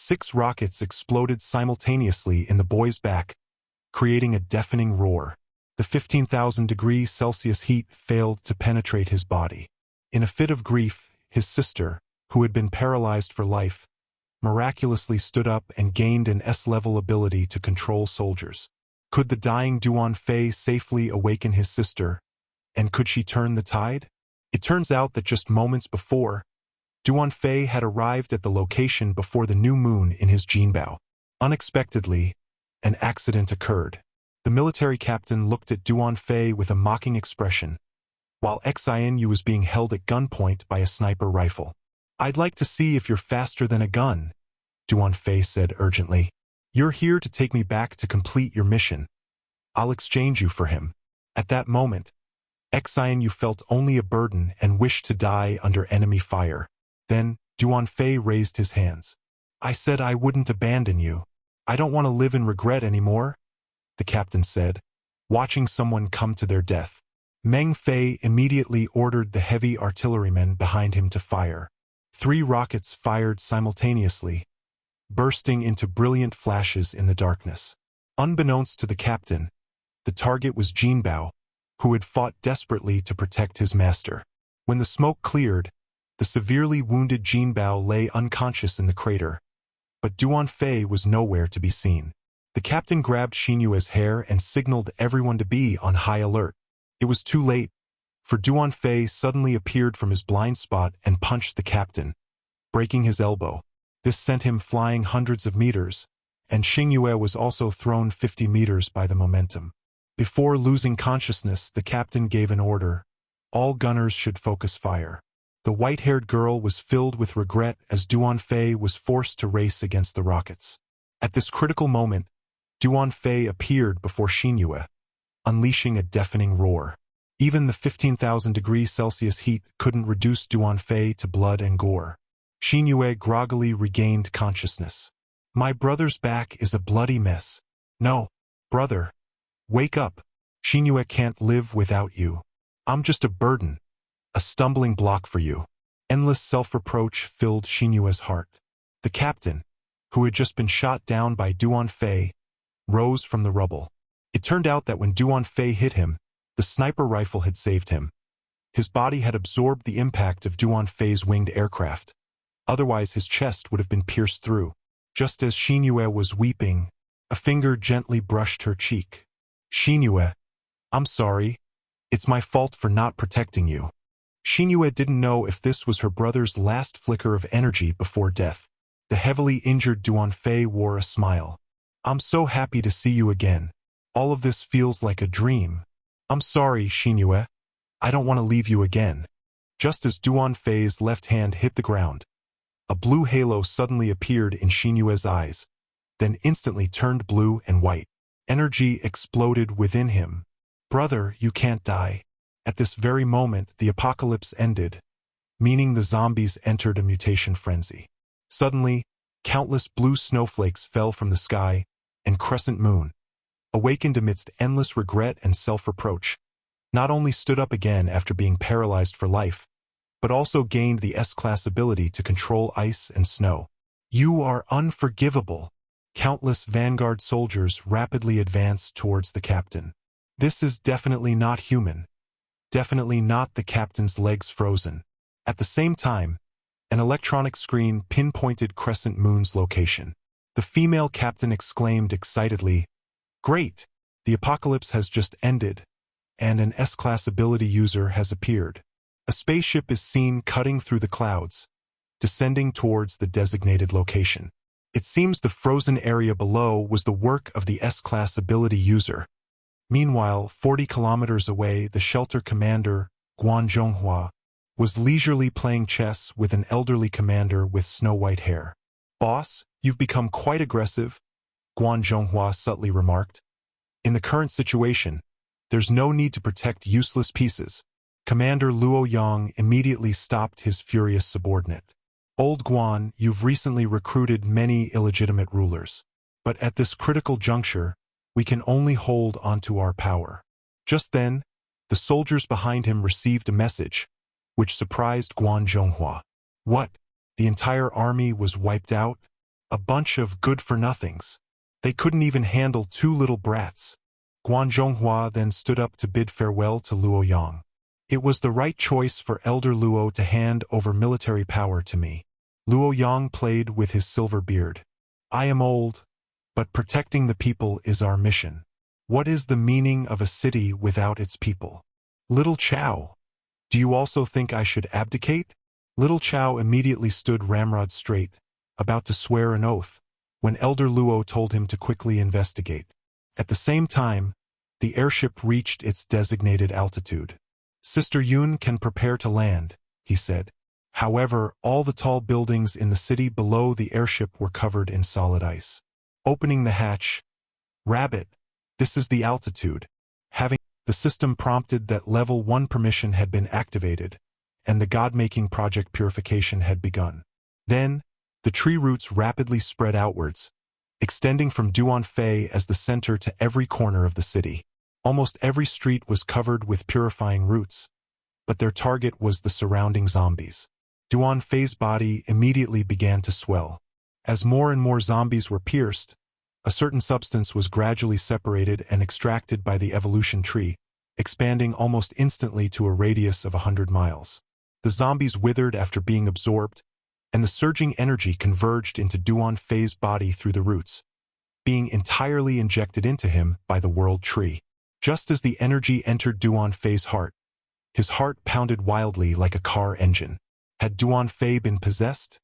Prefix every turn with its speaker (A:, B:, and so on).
A: 6 rockets exploded simultaneously in the boy's back, creating a deafening roar. The 15,000 degrees Celsius heat failed to penetrate his body. In a fit of grief, his sister, who had been paralyzed for life, miraculously stood up and gained an S-level ability to control soldiers. Could the dying Duan Fei safely awaken his sister, and could she turn the tide? It turns out that just moments before, Duan Fei had arrived at the location before the new moon in his Jinbao. Unexpectedly, an accident occurred. The military captain looked at Duan Fei with a mocking expression, while Xianyu was being held at gunpoint by a sniper rifle. "I'd like to see if you're faster than a gun," Duan Fei said urgently. "You're here to take me back to complete your mission. I'll exchange you for him." At that moment, Xianyu felt only a burden and wished to die under enemy fire. Then, Duan Fei raised his hands. "I said I wouldn't abandon you. I don't want to live in regret anymore," the captain said, watching someone come to their death. Meng Fei immediately ordered the heavy artillerymen behind him to fire. 3 rockets fired simultaneously, bursting into brilliant flashes in the darkness. Unbeknownst to the captain, the target was Jinbao, who had fought desperately to protect his master. When the smoke cleared, the severely wounded Jinbao lay unconscious in the crater, but Duan Fei was nowhere to be seen. The captain grabbed Xinyue's hair and signaled everyone to be on high alert. It was too late, for Duan Fei suddenly appeared from his blind spot and punched the captain, breaking his elbow. This sent him flying hundreds of meters, and Xinyue was also thrown 50 meters by the momentum. Before losing consciousness, the captain gave an order. All gunners should focus fire. The white-haired girl was filled with regret as Duan Fei was forced to race against the rockets. At this critical moment, Duan Fei appeared before Xinyue, unleashing a deafening roar. Even the 15,000 degrees Celsius heat couldn't reduce Duan Fei to blood and gore. Xinyue groggily regained consciousness. "My brother's back is a bloody mess." "No, brother. Wake up. Xinyue can't live without you. I'm just a burden, a stumbling block for you." Endless self-reproach filled Xinyue's heart. The captain, who had just been shot down by Duan Fei, rose from the rubble. It turned out that when Duan Fei hit him, the sniper rifle had saved him. His body had absorbed the impact of Duan Fei's winged aircraft. Otherwise, his chest would have been pierced through. Just as Xinyue was weeping, a finger gently brushed her cheek. "Xinyue, I'm sorry. It's my fault for not protecting you." Xinyue didn't know if this was her brother's last flicker of energy before death. The heavily injured Duan Fei wore a smile. "I'm so happy to see you again. All of this feels like a dream." "I'm sorry, Xinyue. I don't want to leave you again." Just as Duan Fei's left hand hit the ground, a blue halo suddenly appeared in Xinyue's eyes, then instantly turned blue and white. Energy exploded within him. "Brother, you can't die." At this very moment, the apocalypse ended, meaning the zombies entered a mutation frenzy. Suddenly, countless blue snowflakes fell from the sky, and Crescent Moon, awakened amidst endless regret and self-reproach, not only stood up again after being paralyzed for life, but also gained the S-class ability to control ice and snow. "You are unforgivable." Countless vanguard soldiers rapidly advanced towards the captain. "This is definitely not human. Definitely not." The captain's legs frozen. At the same time, an electronic screen pinpointed Crescent Moon's location. The female captain exclaimed excitedly, "Great! The apocalypse has just ended, and an S-class ability user has appeared." A spaceship is seen cutting through the clouds, descending towards the designated location. It seems the frozen area below was the work of the S-class ability user. Meanwhile, 40 kilometers away, the shelter commander, Guan Zhonghua, was leisurely playing chess with an elderly commander with snow-white hair. "Boss, you've become quite aggressive," Guan Zhonghua subtly remarked. "In the current situation, there's no need to protect useless pieces." Commander Luo Yang immediately stopped his furious subordinate. "Old Guan, you've recently recruited many illegitimate rulers. But at this critical juncture, we can only hold onto our power." Just then, the soldiers behind him received a message, which surprised Guan Zhonghua. "What? The entire army was wiped out?" A bunch of good-for-nothings. They couldn't even handle two little brats. Guan Zhonghua then stood up to bid farewell to Luo Yang. It was the right choice for Elder Luo to hand over military power to me. Luo Yang played with his silver beard. I am old, but protecting the people is our mission. What is the meaning of a city without its people? Little Chow, do you also think I should abdicate? Little Chow immediately stood ramrod straight, about to swear an oath, when Elder Luo told him to quickly investigate. At the same time, the airship reached its designated altitude. Sister Yun can prepare to land, he said. However, all the tall buildings in the city below the airship were covered in solid ice. Opening the hatch, Rabbit, this is the altitude. The system prompted that Level 1 permission had been activated, and the God-making project purification had begun. Then, the tree roots rapidly spread outwards, extending from Duanfei as the center to every corner of the city. Almost every street was covered with purifying roots, but their target was the surrounding zombies. Duanfei's body immediately began to swell. As more and more zombies were pierced, a certain substance was gradually separated and extracted by the evolution tree, expanding almost instantly to a radius of 100 miles. The zombies withered after being absorbed, and the surging energy converged into Duanfei's body through the roots, being entirely injected into him by the world tree. Just as the energy entered Duanfei's heart, his heart pounded wildly like a car engine. Had Duanfei been possessed?